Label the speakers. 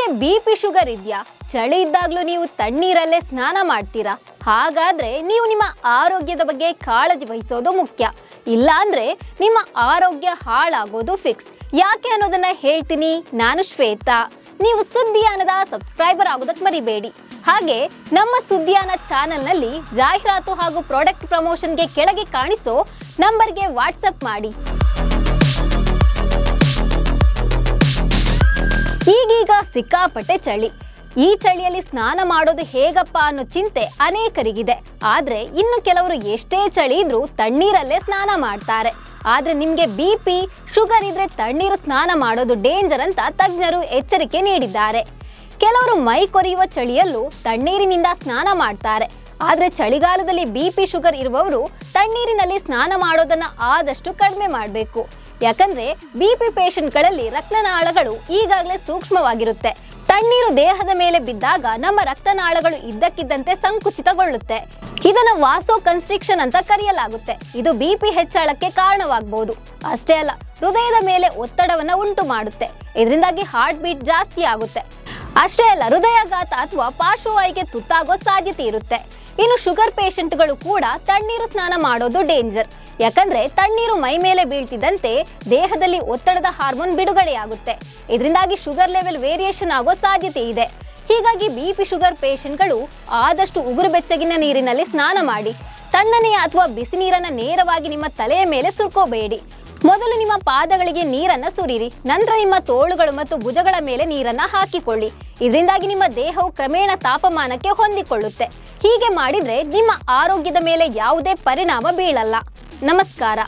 Speaker 1: ನಿಮಗೆ BP sugar ಇದೆಯಾ? ಚಳಿ ಇದ್ದಾಗಲೂ ನೀವು ತಣ್ಣೀರಲ್ಲೇ ಸ್ನಾನ ಮಾಡ್ತೀರಾ? ಹಾಗಾದ್ರೆ ನೀವು ನಿಮ್ಮ ಆರೋಗ್ಯದ ಬಗ್ಗೆ ಕಾಳಜಿ ವಹಿಸೋದು ಮುಖ್ಯ. ಇಲ್ಲ ಅಂದ್ರೆ ನಿಮ್ಮ ಆರೋಗ್ಯ ಹಾಳಾಗೋದು ಫಿಕ್ಸ್. ಯಾಕೆ ಅನ್ನೋದನ್ನ ಹೇಳ್ತೀನಿ. ನಾನು ಶ್ವೇತಾ. ನೀವು ಸುದ್ದಿಯಾನದ ಸಬ್ಸ್ಕ್ರೈಬರ್ ಆಗೋದಕ್ಕೆ ಮರಿಬೇಡಿ. ಹಾಗೆ ನಮ್ಮ ಸುದ್ದಿಯಾನ ಚಾನೆಲ್ನಲ್ಲಿ ಜಾಹೀರಾತು ಹಾಗೂ ಪ್ರಾಡಕ್ಟ್ ಪ್ರಮೋಷನ್ಗೆ ಕೆಳಗೆ ಕಾಣಿಸೋ ನಂಬರ್ಗೆ ವಾಟ್ಸಪ್ ಮಾಡಿ. ಈಗೀಗ ಸಿಕ್ಕಾಪಟ್ಟೆ ಚಳಿ. ಈ ಚಳಿಯಲ್ಲಿ ಸ್ನಾನ ಮಾಡೋದು ಹೇಗಪ್ಪ ಅನ್ನೋ ಚಿಂತೆ ಅನೇಕರಿಗಿದೆ. ಆದ್ರೆ ಇನ್ನು ಕೆಲವರು ಎಷ್ಟೇ ಚಳಿ ಇದ್ರೂ ತಣ್ಣೀರಲ್ಲೇ ಸ್ನಾನ ಮಾಡ್ತಾರೆ. ಆದ್ರೆ ನಿಮ್ಗೆ ಬಿಪಿ ಶುಗರ್ ಇದ್ರೆ ತಣ್ಣೀರು ಸ್ನಾನ ಮಾಡೋದು ಡೇಂಜರ್ ಅಂತ ತಜ್ಞರು ಎಚ್ಚರಿಕೆ ನೀಡಿದ್ದಾರೆ. ಕೆಲವರು ಮೈ ಕೊರೆಯುವ ಚಳಿಯಲ್ಲೂ ತಣ್ಣೀರಿನಿಂದ ಸ್ನಾನ ಮಾಡ್ತಾರೆ. ಆದ್ರೆ ಚಳಿಗಾಲದಲ್ಲಿ ಬಿಪಿ ಶುಗರ್ ಇರುವವರು ತಣ್ಣೀರಿನಲ್ಲಿ ಸ್ನಾನ ಮಾಡೋದನ್ನ ಆದಷ್ಟು ಕಡಿಮೆ ಮಾಡಬೇಕು. ಯಾಕಂದ್ರೆ ಬಿಪಿ ಪೇಷಂಟ್ಗಳಲ್ಲಿ ರಕ್ತನಾಳಗಳು ಈಗಾಗಲೇ ಸೂಕ್ಷ್ಮವಾಗಿರುತ್ತೆ. ತಣ್ಣೀರು ದೇಹದ ಮೇಲೆ ಬಿದ್ದಾಗ ನಮ್ಮ ರಕ್ತನಾಳಗಳು ಇದ್ದಕ್ಕಿದ್ದಂತೆ ಸಂಕುಚಿತಗೊಳ್ಳುತ್ತೆ. ಇದನ್ನ ವಾಸೋ ಕನ್ಸ್ಟ್ರಿಕ್ಷನ್ ಅಂತ ಕರೆಯಲಾಗುತ್ತೆ. ಇದು ಬಿಪಿ ಹೆಚ್ಚಳಕ್ಕೆ ಕಾರಣವಾಗಬಹುದು. ಅಷ್ಟೇ ಅಲ್ಲ, ಹೃದಯದ ಮೇಲೆ ಒತ್ತಡವನ್ನ ಉಂಟು ಮಾಡುತ್ತೆ. ಇದರಿಂದಾಗಿ ಹಾರ್ಟ್ ಬೀಟ್ ಜಾಸ್ತಿ ಆಗುತ್ತೆ. ಅಷ್ಟೇ ಅಲ್ಲ, ಹೃದಯಾಘಾತ ಅಥವಾ ಪಾರ್ಶ್ವವಾಯುಗೆ ತುತ್ತಾಗೋ ಸಾಧ್ಯತೆ ಇರುತ್ತೆ. ಇನ್ನು ಶುಗರ್ ಪೇಷಂಟ್ಗಳು ಕೂಡ ತಣ್ಣೀರು ಸ್ನಾನ ಮಾಡೋದು ಡೇಂಜರ್. ಯಾಕಂದ್ರೆ ತಣ್ಣೀರು ಮೈ ಮೇಲೆ ಬೀಳ್ತಿದ್ದಂತೆ ದೇಹದಲ್ಲಿ ಒತ್ತಡದ ಹಾರ್ಮೋನ್ ಬಿಡುಗಡೆಯಾಗುತ್ತೆ. ಇದರಿಂದಾಗಿ ಶುಗರ್ ಲೆವೆಲ್ ವೇರಿಯೇಷನ್ ಆಗೋ ಸಾಧ್ಯತೆ ಇದೆ. ಹೀಗಾಗಿ ಬಿಪಿ ಶುಗರ್ ಪೇಷಂಟ್ಗಳು ಆದಷ್ಟು ಉಗುರು ಬೆಚ್ಚಗಿನ ನೀರಿನಲ್ಲಿ ಸ್ನಾನ ಮಾಡಿ. ತಣ್ಣನೆಯ ಅಥವಾ ಬಿಸಿ ನೀರನ್ನ ನೇರವಾಗಿ ನಿಮ್ಮ ತಲೆಯ ಮೇಲೆ ಸುರ್ಕೋಬೇಡಿ. ಮೊದಲು ನಿಮ್ಮ ಪಾದಗಳಿಗೆ ನೀರನ್ನ ಸುರಿರಿ. ನಂತರ ನಿಮ್ಮ ತೋಳುಗಳು ಮತ್ತು ಭುಜಗಳ ಮೇಲೆ ನೀರನ್ನ ಹಾಕಿಕೊಳ್ಳಿ. ಇದರಿಂದಾಗಿ ನಿಮ್ಮ ದೇಹವು ಕ್ರಮೇಣ ತಾಪಮಾನಕ್ಕೆ ಹೊಂದಿಕೊಳ್ಳುತ್ತೆ. ಹೀಗೆ ಮಾಡಿದ್ರೆ ನಿಮ್ಮ ಆರೋಗ್ಯದ ಮೇಲೆ ಯಾವುದೇ ಪರಿಣಾಮ ಬೀಳಲ್ಲ. ನಮಸ್ಕಾರ.